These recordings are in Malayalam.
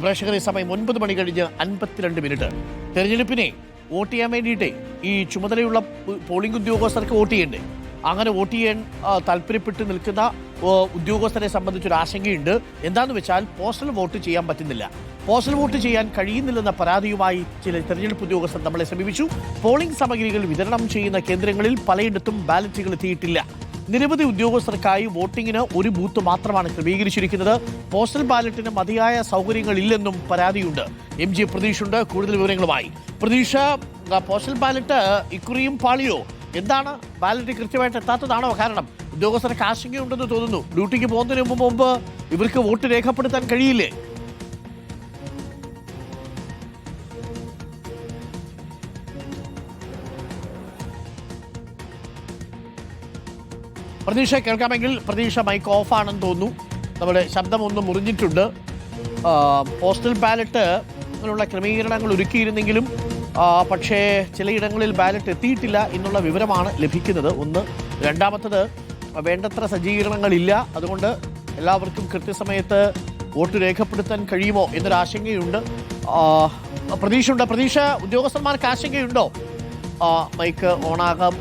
പ്രേക്ഷകരെ സമയം 9 മണി കഴിഞ്ഞ് 52 മിനിറ്റ്. തെരഞ്ഞെടുപ്പിനെ വോട്ട് ചെയ്യാൻ വേണ്ടിയിട്ട് ഈ ചുമതലയുള്ള പോളിംഗ് ഉദ്യോഗസ്ഥർക്ക് വോട്ട് ചെയ്യണ്ടേ? അങ്ങനെ വോട്ട് ചെയ്യാൻ താല്പര്യപ്പെട്ട് നിൽക്കുന്ന ഉദ്യോഗസ്ഥരെ സംബന്ധിച്ചൊരു ആശങ്കയുണ്ട്. എന്താണെന്ന് വെച്ചാൽ പോസ്റ്റൽ വോട്ട് ചെയ്യാൻ പറ്റുന്നില്ല. പോസ്റ്റൽ വോട്ട് ചെയ്യാൻ കഴിയുന്നില്ലെന്ന പരാതിയുമായി ചില തെരഞ്ഞെടുപ്പ് ഉദ്യോഗസ്ഥർ നമ്മളെ സമീപിച്ചു. പോളിംഗ് സാമഗ്രികൾ വിതരണം ചെയ്യുന്ന കേന്ദ്രങ്ങളിൽ പലയിടത്തും ബാലറ്റുകൾ എത്തിയിട്ടില്ല. നിരവധി ഉദ്യോഗസ്ഥർക്കായി വോട്ടിങ്ങിന് ഒരു ബൂത്ത് മാത്രമാണ് ക്രമീകരിച്ചിരിക്കുന്നത്. പോസ്റ്റൽ ബാലറ്റിന് മതിയായ സൗകര്യങ്ങളില്ലെന്നും പരാതിയുണ്ട്. MJ പ്രതീഷ് ഉണ്ട് കൂടുതൽ വിവരങ്ങളുമായി. Pratheesha, postal ballot ഇക്കുറിയും പാളിയോ? എന്താണ്, ബാലറ്റ് കൃത്യമായിട്ട് എത്താത്തതാണോ കാരണം? ഉദ്യോഗസ്ഥർക്ക് ആശങ്കയുണ്ടെന്ന് തോന്നുന്നു. ഡ്യൂട്ടിക്ക് പോകുന്നതിന് മുമ്പ് ഇവർക്ക് വോട്ട് രേഖപ്പെടുത്താൻ കഴിയില്ലേ? പ്രതീക്ഷ കേൾക്കാമെങ്കിൽ? പ്രതീക്ഷ മൈക്ക് ഓഫ് ആണെന്ന് തോന്നുന്നു. നമ്മുടെ ശബ്ദം ഒന്ന് മുറിഞ്ഞിട്ടുണ്ട്. പോസ്റ്റൽ ബാലറ്റ് അങ്ങനെയുള്ള ക്രമീകരണങ്ങൾ ഒരുക്കിയിരുന്നെങ്കിലും പക്ഷേ ചിലയിടങ്ങളിൽ ബാലറ്റ് എത്തിയിട്ടില്ല എന്നുള്ള വിവരമാണ് ലഭിക്കുന്നത്. ഒന്ന്. രണ്ടാമത്തത്, വേണ്ടത്ര സജ്ജീകരണങ്ങളില്ല. അതുകൊണ്ട് എല്ലാവർക്കും കൃത്യസമയത്ത് വോട്ട് രേഖപ്പെടുത്താൻ കഴിയുമോ എന്നൊരാശങ്കയുണ്ട്. പ്രതീക്ഷയുണ്ട്. പ്രതീക്ഷ, ഉദ്യോഗസ്ഥന്മാർക്ക് ആശങ്കയുണ്ടോ? മൈക്ക് ഓണാകാം.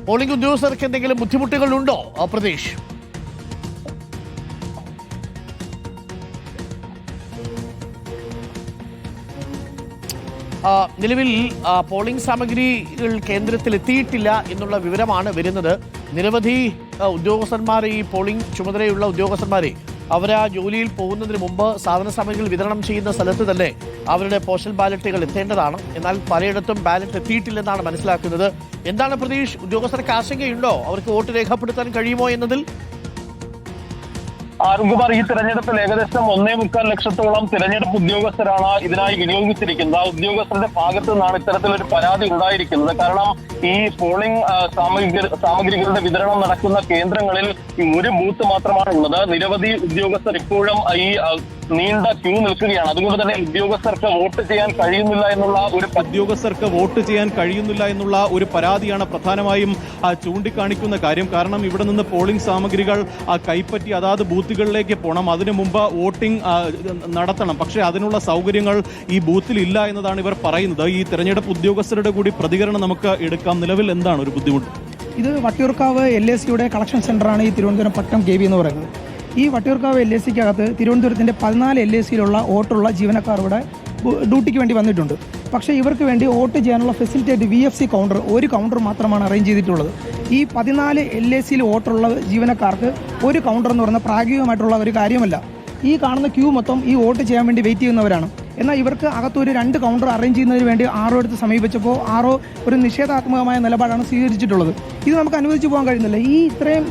പോളിംഗ് ഉദ്യോഗസ്ഥർക്ക് എന്തെങ്കിലും ബുദ്ധിമുട്ടുകളുണ്ടോ പ്രതീഷ്? നിലവിൽ പോളിംഗ് സാമഗ്രികൾ കേന്ദ്രത്തിൽ എത്തിയിട്ടില്ല എന്നുള്ള വിവരമാണ് വരുന്നത്. നിരവധി ഉദ്യോഗസ്ഥന്മാർ, ഈ പോളിംഗ് ചുമതലയുള്ള ഉദ്യോഗസ്ഥന്മാരെ അവർ ആ ജോലിയിൽ പോകുന്നതിന് മുമ്പ് സാധന സാമഗ്രികൾ വിതരണം ചെയ്യുന്ന സ്ഥലത്ത് തന്നെ അവരുടെ പോസ്റ്റൽ ബാലറ്റുകൾ എത്തേണ്ടതാണ്. എന്നാൽ പലയിടത്തും ബാലറ്റ് എത്തിയിട്ടില്ലെന്നാണ് മനസ്സിലാക്കുന്നത്. എന്താണ് പ്രതീഷ്, ഉദ്യോഗസ്ഥർക്ക് ആശങ്കയുണ്ടോ? അവർക്ക് വോട്ട് രേഖപ്പെടുത്താൻ കഴിയുമോ എന്നതിൽ? ആറുകുമാർ, ഈ തെരഞ്ഞെടുപ്പിൽ ഏകദേശം 1.25 ലക്ഷത്തോളം തെരഞ്ഞെടുപ്പ് ഉദ്യോഗസ്ഥരാണ് ഇതിനായി വിനിയോഗിച്ചിരിക്കുന്നത്. ഉദ്യോഗസ്ഥരുടെ ഭാഗത്തു നിന്നാണ് ഇത്തരത്തിലൊരു പരാതി ഉണ്ടായിരിക്കുന്നത്. കാരണം ഈ പോളിംഗ് സാമഗ്രികളുടെ വിതരണം നടക്കുന്ന കേന്ദ്രങ്ങളിൽ ഒരു ബൂത്ത് മാത്രമാണ് ഉള്ളത്. നിരവധി ഉദ്യോഗസ്ഥർ ഇപ്പോഴും ഈ നീണ്ട ക്യൂ നിൽക്കുകയാണ്. അതുകൊണ്ട് തന്നെ ഉദ്യോഗസ്ഥർക്ക് വോട്ട് ചെയ്യാൻ കഴിയുന്നില്ല എന്നുള്ള ഒരു പരാതിയാണ് പ്രധാനമായും ചൂണ്ടിക്കാണിക്കുന്ന കാര്യം. കാരണം ഇവിടെ നിന്ന് പോളിംഗ് സാമഗ്രികൾ കൈപ്പറ്റി അതാത് ബൂത്തുകളിലേക്ക് പോകണം. അതിനു മുമ്പ് വോട്ടിംഗ് നടത്തണം. പക്ഷേ അതിനുള്ള സൗകര്യങ്ങൾ ഈ ബൂത്തിൽ ഇല്ല എന്നതാണ് ഇവർ പറയുന്നത്. ഈ തെരഞ്ഞെടുപ്പ് ഉദ്യോഗസ്ഥരുടെ കൂടി പ്രതികരണം നമുക്ക് എടുക്കാം. നിലവിൽ എന്താണ് ഒരു ബുദ്ധിമുട്ട്? ഇത് വട്ടിയൂർക്കാവ് LAC-യുടെ കളക്ഷൻ സെന്ററാണ് ഈ തിരുവനന്തപുരം പട്ടം KB എന്ന് പറയുന്നത്. ഈ വട്ടിയൂർക്കാവ് LAC-ക്കകത്ത് തിരുവനന്തപുരത്തിൻ്റെ 14 LAC-യിലുള്ള വോട്ടുള്ള ജീവനക്കാർ ഇവിടെ ഡ്യൂട്ടിക്ക് വേണ്ടി വന്നിട്ടുണ്ട്. പക്ഷേ ഇവർക്ക് വേണ്ടി വോട്ട് ചെയ്യാനുള്ള ഫെസിലിറ്റേറ്റ് VFC കൗണ്ടർ, ഒരു കൗണ്ടർ മാത്രമാണ് അറേഞ്ച് ചെയ്തിട്ടുള്ളത്. ഈ 14 LAC-യിൽ വോട്ടുള്ള ജീവനക്കാർക്ക് ഒരു കൗണ്ടർ എന്ന് പറയുന്ന പ്രായോഗികമായിട്ടുള്ള ഒരു കാര്യമല്ല. ഈ കാണുന്ന ക്യൂ മൊത്തം ഈ വോട്ട് ചെയ്യാൻ വേണ്ടി വെയിറ്റ് ചെയ്യുന്നവരാണ്. എന്നാൽ ഇവർക്ക് അകത്തൊരു 2 കൗണ്ടർ അറേഞ്ച് ചെയ്യുന്നതിന് വേണ്ടി RO അടുത്ത് സമീപിച്ചപ്പോൾ RO ഒരു നിഷേധാത്മകമായ നിലപാടാണ് സ്വീകരിച്ചിട്ടുള്ളത്. ഇത് നമുക്ക് അനുവദിച്ചു പോകാൻ കഴിയുന്നില്ല. ഈ ഇത്രയും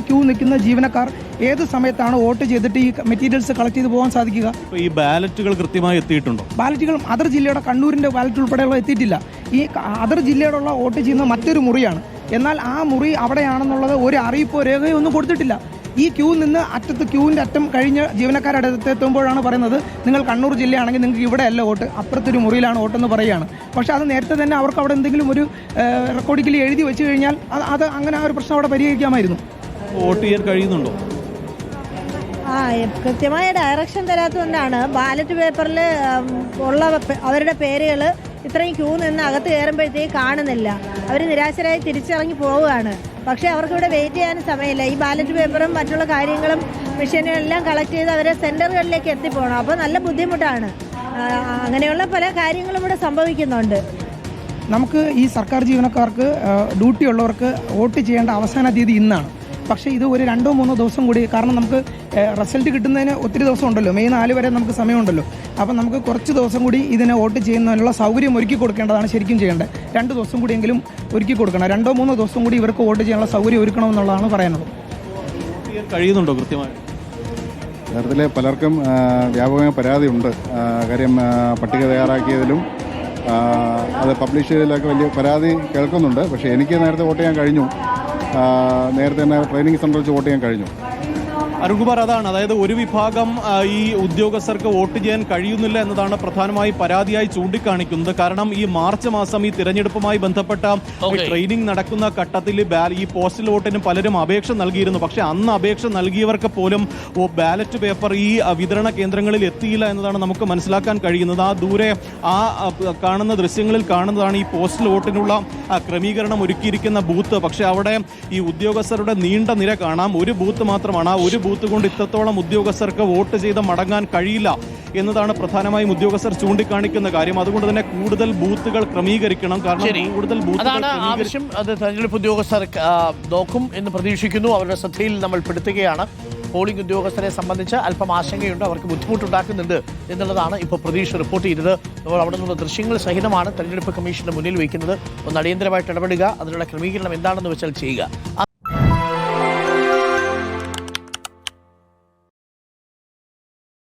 ക്യൂ നിൽക്കുന്ന ജീവനക്കാർ ഏത് സമയത്താണ് വോട്ട് ചെയ്തിട്ട് ഈ മെറ്റീരിയൽസ് കളക്ട് ചെയ്ത് പോകാൻ സാധിക്കുക? ഈ ബാലറ്റുകൾ കൃത്യമായി എത്തിയിട്ടുണ്ടോ? ബാലറ്റുകൾ അതർ ജില്ലയുടെ കണ്ണൂരിൻ്റെ ബാലറ്റ് ഉൾപ്പെടെയുള്ള എത്തിയിട്ടില്ല. ഈ അതർ ജില്ലയോടുള്ള വോട്ട് ചെയ്യുന്ന മറ്റൊരു മുറിയാണ്. എന്നാൽ ആ മുറി അവിടെയാണെന്നുള്ളത് ഒരു അറിയിപ്പോ രേഖയോ ഒന്നും കൊടുത്തിട്ടില്ല. ഈ ക്യൂ നിന്ന് ക്യൂവിൻ്റെ അറ്റം കഴിഞ്ഞ് ജീവനക്കാരുടെ അടുത്തെത്തുമ്പോഴാണ് പറയുന്നത്, നിങ്ങൾ കണ്ണൂർ ജില്ലയാണെങ്കിൽ നിങ്ങൾക്ക് ഇവിടെ അല്ല വോട്ട്, അപ്പുറത്തൊരു മുറിയിലാണ് വോട്ടെന്ന് പറയുകയാണ്. പക്ഷേ അത് നേരത്തെ തന്നെ അവർക്ക് അവിടെ എന്തെങ്കിലും ഒരു റെക്കോർഡിക്കലി എഴുതി വെച്ച് കഴിഞ്ഞാൽ അത് അങ്ങനെ ആ ഒരു പ്രശ്നം അവിടെ പരിഹരിക്കാമായിരുന്നു. വോട്ട് ചെയ്യാൻ കഴിയുന്നുണ്ടോ? കൃത്യമായ ഡയറക്ഷൻ തരാത്തതുകൊണ്ടാണ് ബാലറ്റ് പേപ്പറിൽ ഉള്ള അവരുടെ പേരുകൾ ഇത്രയും ക്യൂ നിന്ന് അകത്ത് കയറുമ്പോഴത്തേക്ക് കാണുന്നില്ല. അവർ നിരാശരായി തിരിച്ചിറങ്ങി പോവുകയാണ്. പക്ഷേ അവർക്കിവിടെ വെയിറ്റ് ചെയ്യാനും സമയമില്ല. ഈ ബാലറ്റ് പേപ്പറും മറ്റുള്ള കാര്യങ്ങളും മെഷീനും എല്ലാം കളക്ട് ചെയ്ത് അവരെ സെൻറ്ററുകളിലേക്ക് എത്തിപ്പോകണം. അപ്പോൾ നല്ല ബുദ്ധിമുട്ടാണ്. അങ്ങനെയുള്ള പല കാര്യങ്ങളും ഇവിടെ സംഭവിക്കുന്നുണ്ട്. നമുക്ക് ഈ സർക്കാർ ജീവനക്കാർക്ക് ഡ്യൂട്ടി ഉള്ളവർക്ക് വോട്ട് ചെയ്യേണ്ട അവസാന തീയതി ഇന്നാണ്. പക്ഷേ ഇത് ഒരു 2-3 ദിവസം കൂടി, കാരണം നമുക്ക് റിസൾട്ട് കിട്ടുന്നതിന് ഒത്തിരി ദിവസം ഉണ്ടല്ലോ, മെയ് 4 വരെ നമുക്ക് സമയമുണ്ടല്ലോ. അപ്പം നമുക്ക് കുറച്ച് ദിവസം കൂടി ഇതിനെ വോട്ട് ചെയ്യുന്നതിനുള്ള സൗകര്യം ഒരുക്കി കൊടുക്കേണ്ടതാണ് ശരിക്കും ചെയ്യേണ്ടത്. 2 ദിവസം കൂടിയെങ്കിലും ഒരുക്കി കൊടുക്കണം. 2-3 ദിവസം കൂടി ഇവർക്ക് വോട്ട് ചെയ്യാനുള്ള സൗകര്യം ഒരുക്കണമെന്നുള്ളതാണ് പറയാനുള്ളത്. കഴിയുന്നുണ്ടോ കൃത്യമായി? നേരത്തിലെ പലർക്കും വ്യാപകമായ പരാതിയുണ്ട്. കാര്യം പട്ടിക തയ്യാറാക്കിയതിലും അത് പബ്ലിഷ് ചെയ്തതിലൊക്കെ വലിയ പരാതി കേൾക്കുന്നുണ്ട്. പക്ഷേ എനിക്ക് നേരത്തെ വോട്ട് ചെയ്യാൻ കഴിഞ്ഞു. നേരത്തെ തന്നെ ട്രെയിനിങ് സെൻ്റർ വെച്ച് വോട്ട് ചെയ്യാൻ കഴിഞ്ഞു. അരുൺകുമാർ, അതാണ്, അതായത് ഒരു വിഭാഗം ഈ ഉദ്യോഗസ്ഥർക്ക് വോട്ട് ചെയ്യാൻ കഴിയുന്നില്ല എന്നതാണ് പ്രധാനമായി പരാതിയായി ചൂണ്ടിക്കാണിക്കുന്നത്. കാരണം ഈ മാർച്ച് മാസം ഈ തിരഞ്ഞെടുപ്പുമായി ബന്ധപ്പെട്ട ട്രെയിനിങ് നടക്കുന്ന ഘട്ടത്തിൽ ഈ പോസ്റ്റൽ വോട്ടിന് പലരും അപേക്ഷ നൽകിയിരുന്നു. പക്ഷേ അന്ന് അപേക്ഷ നൽകിയവർക്ക് പോലും ബാലറ്റ് പേപ്പർ ഈ വിതരണ കേന്ദ്രങ്ങളിൽ എത്തിയില്ല എന്നതാണ് നമുക്ക് മനസ്സിലാക്കാൻ കഴിയുന്നത്. ആ ദൂരെ കാണുന്ന ദൃശ്യങ്ങളിൽ കാണുന്നതാണ് ഈ പോസ്റ്റൽ വോട്ടിനുള്ള ക്രമീകരണം ഒരുക്കിയിരിക്കുന്ന ബൂത്ത്. പക്ഷേ അവിടെ ഈ ഉദ്യോഗസ്ഥരുടെ നീണ്ട നിര കാണാം. ഒരു ബൂത്ത് മാത്രമാണ്. ആ ഒരു ബൂത്ത് കൊണ്ട് ഇത്രത്തോളം ഉദ്യോഗസ്ഥർക്ക് വോട്ട് ചെയ്ത് മടങ്ങാൻ കഴിയില്ല എന്നതാണ് പ്രധാനമായും ഉദ്യോഗസ്ഥർ ചൂണ്ടിക്കാണിക്കുന്ന കാര്യം. അതുകൊണ്ട് തന്നെ കൂടുതൽ ബൂത്തുകൾ ക്രമീകരിക്കണം. കാരണം കൂടുതൽ അതാണ് ആവശ്യം. അത് തെരഞ്ഞെടുപ്പ് ഉദ്യോഗസ്ഥർ നോക്കും എന്ന് പ്രതീക്ഷിക്കുന്നു. അവരുടെ ശ്രദ്ധയിൽ നമ്മൾ പെടുത്തുകയാണ്. പോളിംഗ് ഉദ്യോഗസ്ഥരെ സംബന്ധിച്ച് അല്പം ആശങ്കയുണ്ട്, അവർക്ക് ബുദ്ധിമുട്ടുണ്ടാക്കുന്നുണ്ട് എന്നുള്ളതാണ് ഇപ്പോൾ പ്രതീക്ഷ റിപ്പോർട്ട് ചെയ്തത്. നമ്മൾ അവിടെ നിന്നുള്ള ദൃശ്യങ്ങൾ സഹിതമാണ് തെരഞ്ഞെടുപ്പ് കമ്മീഷന്റെ മുന്നിൽ വയ്ക്കുന്നത്. ഒന്ന് അടിയന്തരമായിട്ട് ഇടപെടുക, അതിനുള്ള ക്രമീകരണം എന്താണെന്ന് വെച്ചാൽ ചെയ്യുക.